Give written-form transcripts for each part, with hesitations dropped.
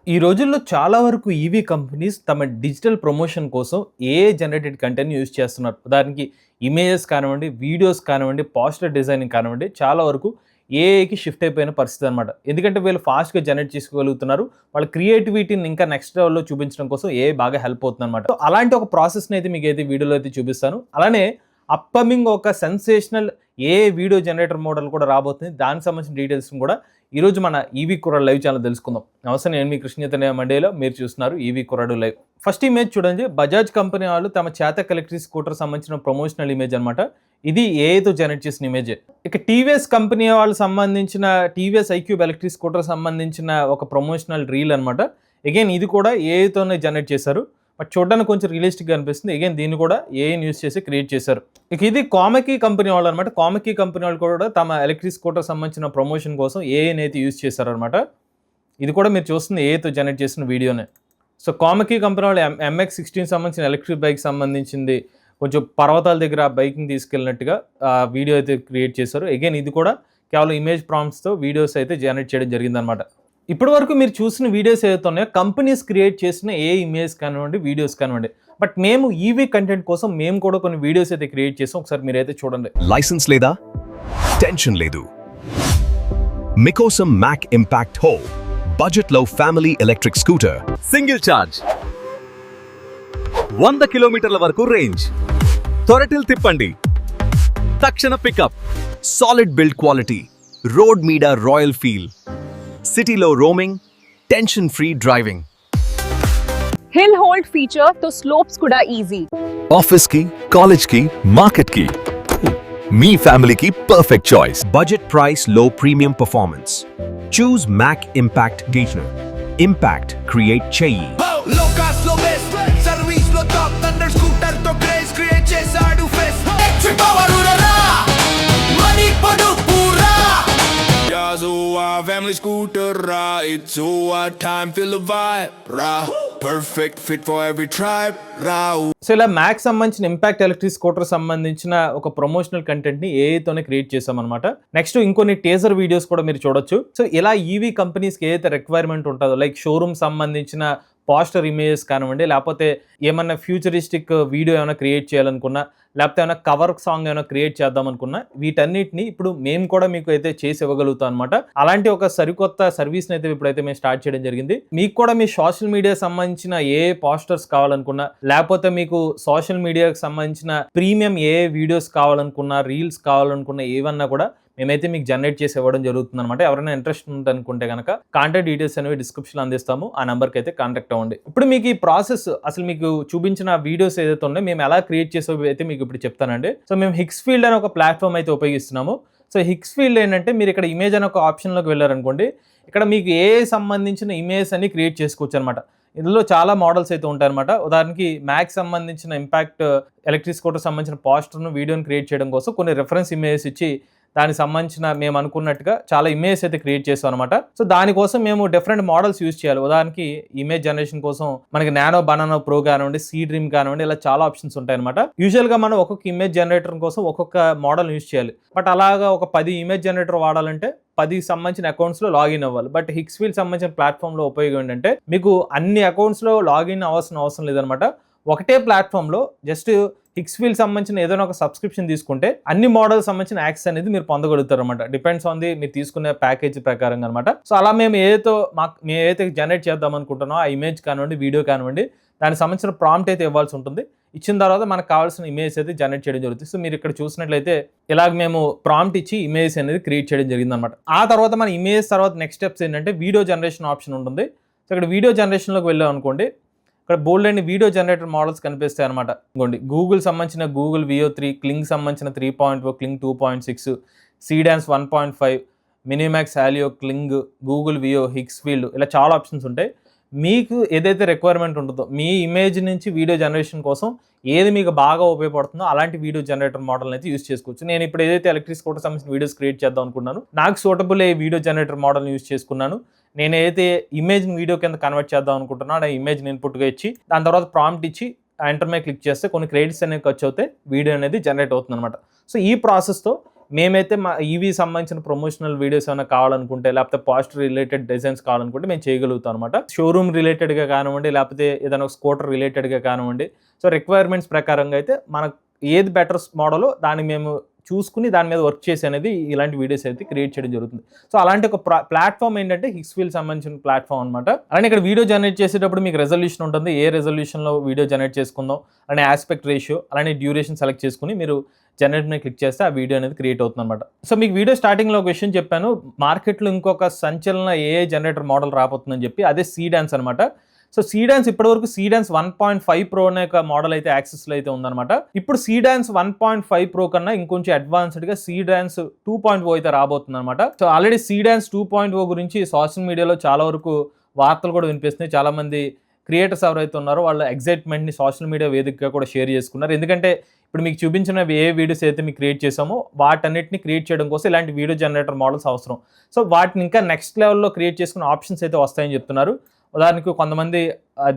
ఈ రోజుల్లో చాలా వరకు ఈవీ కంపెనీస్ తమ డిజిటల్ ప్రమోషన్ కోసం ఏఐ జనరేటెడ్ కంటెంట్‌ని యూజ్ చేస్తున్నారు. ఉదాహరణకి ఇమేజెస్ కానివ్వండి, వీడియోస్ కానివ్వండి, పోస్టర్ డిజైనింగ్ కానివ్వండి, చాలా వరకు ఏఐకి షిఫ్ట్ అయిపోయిన పరిస్థితి అనమాట. ఎందుకంటే వీళ్ళు ఫాస్ట్‌గా జనరేట్ చేసుకోగలుగుతున్నారు. వాళ్ళ క్రియేటివిటీని ఇంకా నెక్స్ట్ లెవెల్‌లో చూపించడం కోసం ఏఐ బాగా హెల్ప్ అవుతుందనమాట. సో, అలాంటి ఒక ప్రాసెస్‌ని అయితే మీకైతే వీడియోలో అయితే చూపిస్తాను. అలానే అప్‌కమింగ్ ఒక sensational AI video generator model కూడా రాబోతుంది. దానికి సంబంధించిన డీటెయిల్స్‌ని కూడా ఈరోజు మన ఈవీ కుర్రాడు లైవ్ ఛానల్ తెలుసుకుందాం. నమస్తే, నేను మీ కృష్ణ చైతన్య మండేలో, మీరు చూస్తున్నారు ఈవీ కుర్రాడు లైవ్. ఫస్ట్ ఇమేజ్ చూడండి, బజాజ్ కంపెనీ వాళ్ళు తమ చేతక్ ఎలక్ట్రిక్ స్కూటర్ సంబంధించిన ప్రమోషనల్ ఇమేజ్ అనమాట. ఇది ఏఐతో జనరేట్ చేసిన ఇమేజ్. ఇక టీవీఎస్ కంపెనీ వాళ్ళు సంబంధించిన టీవీఎస్ ఐక్యూబ్ ఎలక్ట్రిక్ స్కూటర్ సంబంధించిన ఒక ప్రమోషనల్ రీల్ అనమాట. అగైన్ ఇది కూడా ఏఐతోనే జనరేట్ చేశారు. బట్ చూడడానికి కొంచెం రియలిస్టిక్గా అనిపిస్తుంది. అగైన్ దీన్ని కూడా ఏఐని యూస్ చేసి క్రియేట్ చేశారు. ఇక ఇది కామెకీ కంపెనీ వాళ్ళు అనమాట. కామెకీ కంపెనీ వాళ్ళు కూడా తమ ఎలక్ట్రిక్ స్కూటర్ సంబంధించిన ప్రమోషన్ కోసం ఏఐని అయితే యూస్ చేశారనమాట. ఇది కూడా మీరు చూస్తుంది ఏఐతో జనరేట్ చేసిన వీడియోనే. సో కామెకీ కంపెనీ వాళ్ళు MX-16 సంబంధించిన ఎలక్ట్రిక్ బైక్ సంబంధించింది, కొంచెం పర్వతాల దగ్గర బైకింగ్ తీసుకెళ్ళినట్టుగా వీడియో అయితే క్రియేట్ చేశారు. అగైన్ ఇది కూడా కేవలం ఇమేజ్ ప్రాంప్ట్స్తో వీడియోస్ అయితే జనరేట్ చేయడం జరిగిందనమాట. ఇప్పటి వరకు మీరు చూసిన వీడియోస్ ఏదైతే ఉన్నాయో కంపెనీస్ క్రియేట్ చేసిన ఏ ఇమేజ్ కానివ్వండి, వీడియోస్ కానివ్వండి. బట్ మేము ఈవీ కంటెంట్ కోసం మేము కూడా కొన్ని వీడియోస్ అయితే క్రియేట్ చేసాం. ఒకసారి మీరైతే చూడండి. లైసెన్స్ లేదా, టెన్షన్ లేదు. మీకోసం మ్యాక్ ఇంపాక్ట్ హో బడ్జెట్ లో family electric scooter. Single charge, 100 కిలోమీటర్ల వరకు రేంజ్, త్వరటిల్ తిప్పండి, తక్షణ pickup, solid build quality, road మీద రాయల్ ఫీల్, సిటీలో roaming, tension free driving. Hill hold feature తో స్లోప్స్ కూడా ఈజీ. ఆఫీస్ కి, కాలేజ్ కి, మార్కెట్ కి, మీ ఫ్యామిలీకి పర్ఫెక్ట్ చాయిస్. బడ్జెట్ ప్రైస్, లో premium performance. Choose Mac Impact గేజ్నర్. ఇంపాక్ట్ క్రియేట్ చెయ్యి. Family scooter ride, it's our time, feel the vibe, rah. Perfect fit for every tribe, rah. So ఇలా Mac సంబంధించిన impact electric scooter సంబంధించిన ఒక promotional content ని ఏఐతోనే create చేసామన్నమాట. Next ఇంకొన్ని teaser videos కూడా మీరు చూడొచ్చు. సో ఇలా ఈవీ కంపెనీస్కి ఏదైతే రిక్వైర్మెంట్ ఉంటుందో, లైక్ షోరూమ్ సంబంధించిన పోస్టర్ ఇమేజెస్ కానివ్వండి, లేకపోతే ఏమన్నా ఫ్యూచరిస్టిక్ వీడియో ఏమైనా క్రియేట్ చేయాలనుకున్నా, లేకపోతే ఏమైనా కవర్ సాంగ్ ఏమైనా క్రియేట్ చేద్దాం అనుకున్నా, వీటన్నిటిని ఇప్పుడు మేము కూడా మీకు అయితే చేసి ఇవ్వగలుగుతాం అనమాట. అలాంటి ఒక సరికొత్త సర్వీస్ని అయితే ఇప్పుడైతే మేము స్టార్ట్ చేయడం జరిగింది. మీకు కూడా మీ సోషల్ మీడియా సంబంధించిన ఏ పోస్టర్స్ కావాలనుకున్నా, లేకపోతే మీకు సోషల్ మీడియాకి సంబంధించిన ప్రీమియం ఏ వీడియోస్ కావాలనుకున్నా, రీల్స్ కావాలనుకున్నా, ఏవన్నా కూడా మేమైతే మీకు జనరేట్ చేసి ఇవ్వడం జరుగుతుంది అనమాట. ఎవరైనా ఇంట్రెస్ట్ ఉందనుకుంటే కనుక కాంటాక్ట్ డీటెయిల్స్ అనేవి డిస్క్రిప్షన్లో అందిస్తాము. ఆ నెంబర్కి అయితే కాంటాక్ట్ అవ్వండి. ఇప్పుడు మీకు ఈ ప్రాసెస్, అసలు మీకు చూపించిన వీడియోస్ ఏదైతే ఉన్నాయో మేము ఎలా క్రియేట్ చేసేవి అయితే మీకు ఇప్పుడు చెప్తానండి. సో మేము హిక్స్ఫీల్డ్ అనే ఒక ప్లాట్ఫామ్ అయితే ఉపయోగిస్తున్నాము. సో హిక్స్ఫీల్డ్ ఏంటంటే, మీరు ఇక్కడ ఇమేజ్ అనే ఒక ఆప్షన్లోకి వెళ్ళారనుకోండి, ఇక్కడ మీకు ఏ సంబంధించిన ఇమేజ్ అన్ని క్రియేట్ చేసుకోవచ్చు అనమాట. ఇందులో చాలా మోడల్స్ అయితే ఉంటాయన్నమాట. ఉదాహరణకి మ్యాక్ సంబంధించిన ఇంపాక్ట్ ఎలక్ట్రిక్ స్కూటర్ సంబంధించిన పోస్టర్ను, వీడియోని క్రియేట్ చేయడం కోసం కొన్ని రెఫరెన్స్ ఇమేజెస్ ఇచ్చి దానికి సంబంధించిన మేము అనుకున్నట్టుగా చాలా ఇమేజ్ అయితే క్రియేట్ చేస్తాం అనమాట. సో దానికోసం మేము డిఫరెంట్ మోడల్స్ యూజ్ చేయాలి. ఉదాహరణకి ఇమేజ్ జనరేషన్ కోసం మనకి నానో, బనానో ప్రో కానివ్వండి, సీ డ్రీమ్ కానివ్వండి, ఇలా చాలా ఆప్షన్స్ ఉంటాయి అనమాట. యూజువల్గా మనం ఒక్కొక్క ఇమేజ్ జనరేటర్ కోసం ఒక్కొక్క మోడల్ యూజ్ చేయాలి. బట్ అలాగా ఒక 10 ఇమేజ్ జనరేటర్ వాడాలంటే 10 సంబంధించిన అకౌంట్స్లో లాగిన్ అవ్వాలి. బట్ హిక్స్ఫీల్డ్ సంబంధించిన ప్లాట్ఫామ్లో ఉపయోగం ఏంటంటే, మీకు అన్ని అకౌంట్స్లో లాగిన్ అవ్వాల్సిన అవసరం లేదనమాట. ఒకటే ప్లాట్ఫామ్లో జస్ట్ హిక్స్ఫీల్డ్ సంబంధించిన ఏదైనా ఒక సబ్స్క్రిప్షన్ తీసుకుంటే అన్ని మోడల్ సంబంధించిన యాక్సెస్ అనేది మీరు పొందగలుగుతారు అనమాట. డిపెండ్స్ ఆన్ ది మీరు తీసుకునే ప్యాకేజ్ ప్రకారంగా అనమాట. సో అలా మేము ఏదైతే జనరేట్ చేద్దాం అనుకుంటున్నామో ఆ ఇమేజ్ కానివ్వండి, వీడియో కానివ్వండి, దానికి సంబంధించిన ప్రాంప్ట్ అయితే ఇవ్వాల్సి ఉంటుంది. ఇచ్చిన తర్వాత మనకు కావాల్సిన ఇమేజ్ అయితే జనరేట్ చేయడం జరుగుతుంది. సో మీరు ఇక్కడ చూసినట్లయితే ఇలాగ మేము ప్రాంప్ట్ ఇచ్చి ఇమేజ్ అనేది క్రియేట్ చేయడం జరిగింది అనమాట. ఆ తర్వాత మన ఇమేజ్ తర్వాత నెక్స్ట్ స్టెప్స్ ఏంటంటే, వీడియో జనరేషన్ ఆప్షన్ ఉంటుంది. సో ఇక్కడ వీడియో జనరేషన్లోకి వెళ్ళాం అనుకోండి, ఇక్కడ బోల్డ్ అండ్ వీడియో జనరేటర్ మోడల్స్ కనిపిస్తాయి అనమాట. ఇంకోండి, గూగుల్ సంబంధించిన గూగుల్ VO3, క్లింగ్ సంబంధించిన 3.4, క్లింగ్ 2.6, సీడాన్స్ 1.5, మినిమాక్స్, హాలియో, క్లింగ్, గూగుల్ VO, హిక్స్ఫీల్డ్, ఇలా చాలా ఆప్షన్స్ ఉంటాయి. మీకు ఏదైతే రిక్వైర్మెంట్ ఉంటుందో, మీ ఇమేజ్ నుంచి వీడియో జనరేషన్ కోసం ఏది మీకు బాగా ఉపయోగపడుతుందో అలాంటి వీడియో జనరేటర్ మోడల్ని అయితే యూస్ చేసుకోవచ్చు. నేను ఇప్పుడు ఏదైతే ఎలక్ట్రిక్ స్కూటర్ సంబంధించిన వీడియోస్ క్రియేట్ చేద్దాం అనుకున్నాను, నాకు సూటబుల్ ఏ వీడియో జనరేటర్ మోడల్ని యూస్ చేసుకున్నాను. నేను ఏదైతే ఇమేజ్ వీడియో కింద కన్వర్ట్ చేద్దాం అనుకుంటున్నాను, ఆ ఇమేజ్ని ఇన్పుట్గా ఇచ్చి దాని తర్వాత ప్రాంప్ట్ ఇచ్చి ఎంటర్ మీద క్లిక్ చేస్తే కొన్ని క్రెడిట్స్ అనేవి ఖర్చు అవుతాయి, వీడియో అనేది జనరేట్ అవుతుంది అనమాట. సో ఈ ప్రాసెస్తో మేమైతే మా ఈవీ సంబంధించిన ప్రమోషనల్ వీడియోస్ ఏమైనా కావాలనుకుంటే, లేకపోతే పాస్ట్ రిలేటెడ్ డిజైన్స్ కావాలనుకుంటే మేము చేయగలుగుతాం అనమాట. షోరూమ్ రిలేటెడ్గా కానివ్వండి, లేకపోతే ఏదైనా స్కూటర్ రిలేటెడ్గా కానివ్వండి. సో రిక్వైర్మెంట్స్ ప్రకారంగా అయితే మనకు ఏది బెటర్ మోడలో దాన్ని మేము చూసుకుని దాని మీద వర్క్ చేసి అనేది ఇలాంటి వీడియోస్ అయితే క్రియేట్ చేయడం జరుగుతుంది. సో అలాంటి ఒక ప్లాట్ఫామ్ ఏంటంటే హిక్స్ఫీల్ సంబంధించిన ప్లాట్ఫామ్ అనమాట. అలానే ఇక్కడ వీడియో జనరేట్ చేసేటప్పుడు మీకు రెజల్యూషన్ ఉంటుంది, ఏ రెజల్యూషన్లో వీడియో జనరేట్ చేసుకుందాం, అలానే ఆస్పెక్ట్ రేషియో, అలానే డ్యూరేషన్ సెలెక్ట్ చేసుకుని మీరు జనరేట్ మీద క్లిక్ చేస్తే ఆ వీడియో అనేది క్రియేట్ అవుతుంది అనమాట. సో మీకు వీడియో స్టార్టింగ్లో ఒక విషయం చెప్పాను, మార్కెట్లో ఇంకొక సంచలన ఏఐ జనరేటర్ మోడల్ రాబోతుందని చెప్పి, అదే సీడాన్స్ అనమాట. సో సీడాన్స్ ఇప్పటివరకు సీడాన్స్ 1.5 Pro అనే ఒక మోడల్ అయితే యాక్సెస్లో అయితే ఉందన్నమాట. ఇప్పుడు సీడాన్స్ 1.5 Pro కన్నా ఇంకొంచెం అడ్వాన్స్డ్గా సీడాన్స్ 2.0 అయితే రాబోతుంది అనమాట. సో ఆల్రెడీ సీడాన్స్ 2.0 గురించి సోషల్ మీడియాలో చాలా వరకు వార్తలు కూడా వినిపిస్తున్నాయి. చాలామంది క్రియేటర్స్ ఎవరైతే ఉన్నారో వాళ్ళ ఎగ్జైట్మెంట్ని సోషల్ మీడియా వేదికగా కూడా షేర్ చేసుకున్నారు. ఎందుకంటే ఇప్పుడు మీకు చూపించిన ఏ వీడియోస్ అయితే మీకు క్రియేట్ చేసామో వాటన్నిటిని క్రియేట్ చేయడం కోసం ఇలాంటి వీడియో జనరేటర్ మోడల్స్ అవసరం. సో వాటిని ఇంకా నెక్స్ట్ లెవెల్లో క్రియేట్ చేసుకునే ఆప్షన్స్ అయితే వస్తాయని చెప్తున్నారు. ఉదాహరణకు కొంతమంది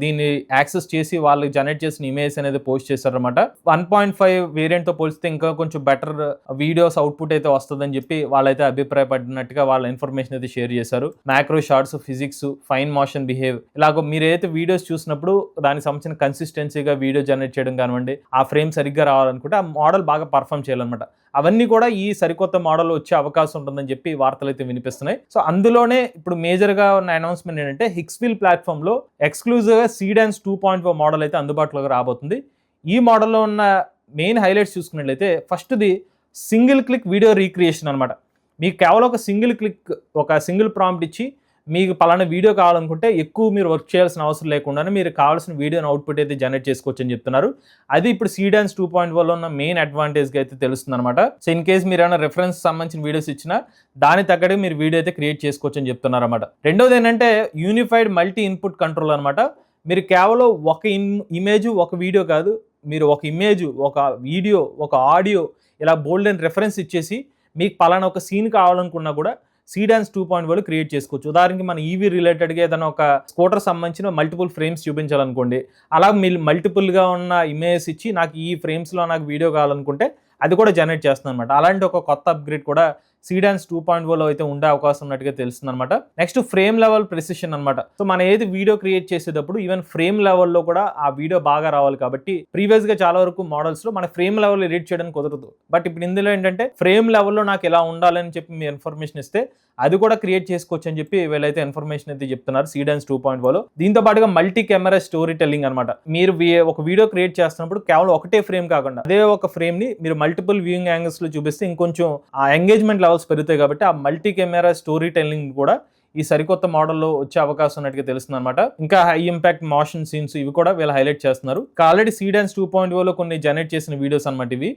దీన్ని యాక్సెస్ చేసి వాళ్ళు జనరేట్ చేసిన ఇమేజ్ అనేది పోస్ట్ చేశారనమాట. 1.5 వేరియంట్తో పోలిస్తే ఇంకా కొంచెం బెటర్ వీడియోస్ అవుట్పుట్ అయితే వస్తుందని చెప్పి వాళ్ళైతే అభిప్రాయపడినట్టుగా వాళ్ళ ఇన్ఫర్మేషన్ అయితే షేర్ చేశారు. Macro shorts, physics, fine motion behave, ఇలాగ మీరైతే వీడియోస్ చూసినప్పుడు దానికి సంబంధించిన కన్సిస్టెన్సీగా వీడియో జనరేట్ చేయడం కానివ్వండి, ఆ ఫ్రేమ్ సరిగ్గా రావాలనుకుంటే ఆ మోడల్ బాగా పర్ఫామ్ చేయాలన్నమాట. అవన్నీ కూడా ఈ సరికొత్త మోడల్ వచ్చే అవకాశం ఉంటుందని చెప్పి వార్తలు అయితే వినిపిస్తున్నాయి. సో అందులోనే ఇప్పుడు మేజర్గా ఉన్న అనౌన్స్మెంట్ ఏంటంటే హిక్స్ఫీల్ ప్లాట్ఫామ్లో ఎక్స్క్లూజివ్గా సీడాన్స్ 2.0 మోడల్ అయితే అందుబాటులోకి రాబోతుంది. ఈ మోడల్లో ఉన్న మెయిన్ హైలైట్స్ చూసుకున్నట్లయితే ఫస్ట్ది సింగిల్ క్లిక్ వీడియో రీక్రియేషన్ అనమాట. మీకు కేవలం ఒక సింగిల్ ప్రాంప్ట్ ఇచ్చి మీకు పలానా వీడియో కావాలనుకుంటే ఎక్కువ మీరు వర్క్ చేయాల్సిన అవసరం లేకుండానే మీరు కావాల్సిన వీడియోని అవుట్పుట్ అయితే జనరేట్ చేసుకోవచ్చు అని చెప్తున్నారు. అది ఇప్పుడు సీడాన్స్ 2.0లో ఉన్న మెయిన్ అడ్వాంటేజ్గా అయితే తెలుస్తుంది అనమాట. సో ఇన్ కేస్ మీరు ఏమైనా రెఫరెన్స్ సంబంధించిన వీడియోస్ ఇచ్చినా దాని తగ్గట్టు మీరు వీడియో అయితే క్రియేట్ చేసుకోవచ్చు అని చెప్తున్నారు అనమాట. రెండోది ఏంటంటే యూనిఫైడ్ మల్టీ ఇన్పుట్ కంట్రోల్ అనమాట. మీరు కేవలం ఒక ఇమేజ్ ఒక వీడియో కాదు, మీరు ఒక ఇమేజ్, ఒక వీడియో, ఒక ఆడియో ఇలా బోల్డ్ అండ్ రెఫరెన్స్ ఇచ్చేసి మీకు పలానా ఒక సీన్ కావాలనుకున్నా కూడా సీడాన్స్ 2.0 క్రియేట్ చేసుకోవచ్చు. ఉదాహరణకి మన ఈవీ రిలేటెడ్గా ఏదైనా ఒక స్కూటర్ సంబంధించిన మల్టిపుల్ ఫ్రేమ్స్ చూపించాలనుకోండి, అలా మీరు మల్టిపుల్గా ఉన్న ఇమేజ్ ఇచ్చి నాకు ఈ ఫ్రేమ్స్లో నాకు వీడియో కావాలనుకుంటే అది కూడా జనరేట్ చేస్తుంది అనమాట. అలాంటి ఒక కొత్త అప్గ్రేడ్ కూడా సీడాన్స్ 2.0లో అయితే ఉండే అవకాశం ఉన్నట్టుగా తెలుస్తుంది అనమాట. నెక్స్ట్ ఫ్రేమ్ లెవెల్ ప్రెసిషన్ అనమాట. సో మనం ఏది వీడియో క్రియేట్ చేసేటప్పుడు ఈవెన్ ఫ్రేమ్ లెవెల్లో కూడా ఆ వీడియో బాగా రావాలి. కాబట్టి ప్రీవియస్గా చాలా వరకు మోడల్స్లో మన ఫ్రేమ్ లెవెల్ ఎడిట్ చేయడానికి కుదరదు. బట్ ఇప్పుడు ఇందులో ఏంటంటే ఫ్రేమ్ లెవెల్లో నాకు ఎలా ఉండాలని చెప్పి మీ ఇన్ఫర్మేషన్ ఇస్తే అది కూడా క్రియేట్ చేసుకోవచ్చు అని చెప్పి వీళ్ళైతే ఇన్ఫర్మేషన్ అయితే చెప్తున్నారు సీడాన్స్ 2.0లో. దీంతో పాటుగా మల్టీ కెమెరా స్టోరీ టెల్లింగ్ అనమాట. మీరు ఒక వీడియో క్రియేట్ చేస్తున్నప్పుడు కేవలం ఒకటే ఫ్రేమ్ కాకుండా అదే ఒక ఫ్రేమ్ ని మీరు మల్టిపుల్ వ్యూయింగ్ యాంగిల్స్ లో చూపిస్తే ఇంకొంచెం ఆ ఎంగేజ్మెంట్ లెవెల్స్ పెరుగుతాయి. కాబట్టి ఆ మల్టీ కెమెరా స్టోరీ టెల్లింగ్ కూడా ఈ సరికొత్త మోడల్లో వచ్చే అవకాశం ఉన్నట్టుగా తెలుస్తుంది అనమాట. ఇంకా హై ఇంపాక్ట్ మోషన్ సీన్స్ ఇవి కూడా వీళ్ళు హైలైట్ చేస్తున్నారు. ఆల్రెడీ సీడాన్స్ 2.0లో కొన్ని జనరేట్ చేసిన వీడియోస్ అనమాట ఇవి.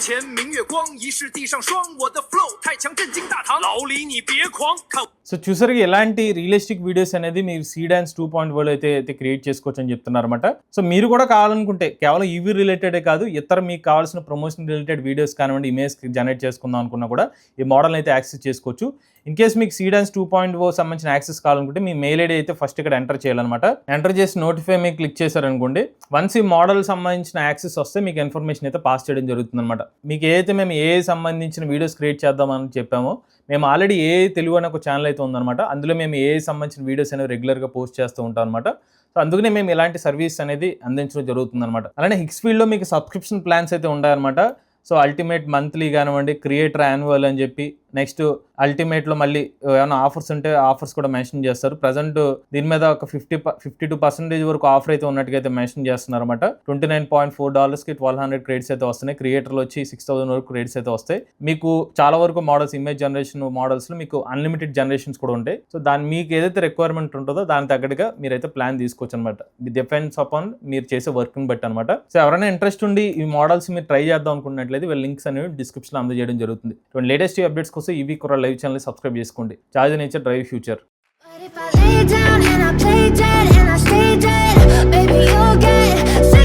前明月光，疑是地上霜。我的 flow 太强，震惊大唐。老李你别狂，看。సో చూసారు ఎలాంటి రియలిస్టిక్ వీడియోస్ అనేది మీరు సీడాన్స్ 2.0 అయితే క్రియేట్ చేసుకోవచ్చు అని చెప్తున్నారు అనమాట. సో మీరు కూడా కావాలనుకుంటే కేవలం ఈవీ రిలేటెడే కాదు, ఇతర మీకు కావాల్సిన ప్రమోషన్ రిలేటెడ్ వీడియోస్ కానివ్వండి, ఇమేజ్ జనరేట్ చేసుకుందాం అనుకున్నా కూడా ఈ మోడల్ అయితే యాక్సెస్ చేసుకోవచ్చు. ఇన్ కేస్ మీకు సీడాన్స్ 2.0 సంబంధించిన యాక్సెస్ కావాలనుకుంటే మీ మెయిల్ ఐడి అయితే ఫస్ట్ ఇక్కడ ఎంటర్ చేయాలన్నమాట. ఎంటర్ చేసి నోటిఫై మీకు క్లిక్ చేశారనుకోండి, వన్స్ ఈ మోడల్ సంబంధించిన యాక్సెస్ వస్తే మీకు ఇన్ఫర్మేషన్ అయితే పాస్ చేయడం జరుగుతుంది అనమాట. మీకు ఏదైతే మేము ఏ సంబంధించిన వీడియోస్ క్రియేట్ చేద్దామని చెప్పామో, మేము ఆల్రెడీ ఏ తెలుగు అనే ఒక ఛానల్ అయితే ఉందన్నమాట. అందులో మేము ఏ సంబంధించిన వీడియోస్ అనేవి రెగ్యులర్గా పోస్ట్ చేస్తూ ఉంటాం అనమాట. సో అందుకనే మేము ఇలాంటి సర్వీస్ అనేది అందించడం జరుగుతుంది అనమాట. అలానే హిక్స్ఫీల్డ్లో మీకు సబ్స్క్రిప్షన్ ప్లాన్స్ అయితే ఉంటాయన్నమాట. సో అల్టిమేట్ మంత్లీ కానివ్వండి, క్రియేటర్ యాన్యువల్ అని చెప్పి, నెక్స్ట్ అల్టిమేట్లో మళ్ళీ ఏమైనా ఆఫర్స్ ఉంటే ఆఫర్స్ కూడా మెన్షన్ చేస్తారు. ప్రజెంట్ దీని మీద ఒక 52% వరకు ఆఫర్ అయితే ఉన్నట్టుగా అయితే మెన్షన్ చేస్తున్నారు అనమాట. $29.4కి 1200 క్రెడిట్స్ అయితే వస్తున్నాయి. క్రియేటర్లు వచ్చి 6000 వరకు క్రెడిట్స్ అయితే వస్తాయి. మీకు చాలా వరకు మోడల్స్, ఇమేజ్ జనరేషన్ మోడల్స్లో మీకు అన్లిమిటెడ్ జనరేషన్స్ కూడా ఉంటాయి. సో దాని మీకు ఏదైతే రిక్వైర్మెంట్ ఉంటుందో దాని తగ్గట్టుగా మీరైతే ప్లాన్ తీసుకోవచ్చు అనమాట. డిపెండ్స్ అపాన్ మీరు చేసే వర్క్ని బట్టి అనమాట. సో ఎవరైనా ఇంట్రెస్ట్ ఉండి ఈ మోడల్స్ మీరు ట్రై చేద్దాం అనుకున్నట్లయితే వీళ్ళ లింక్స్ అనేవి డిస్క్రిప్షన్లో అందజేయడం జరుగుతుంది. లేటెస్ట్ అప్డేట్స్ కోసం ఈవీ కొర లైవ్ ఛానల్ సబ్స్క్రైబ్ చేసుకోండి. Charge nature drive future. But if I lay down and I play dead and I stay dead, baby you'll get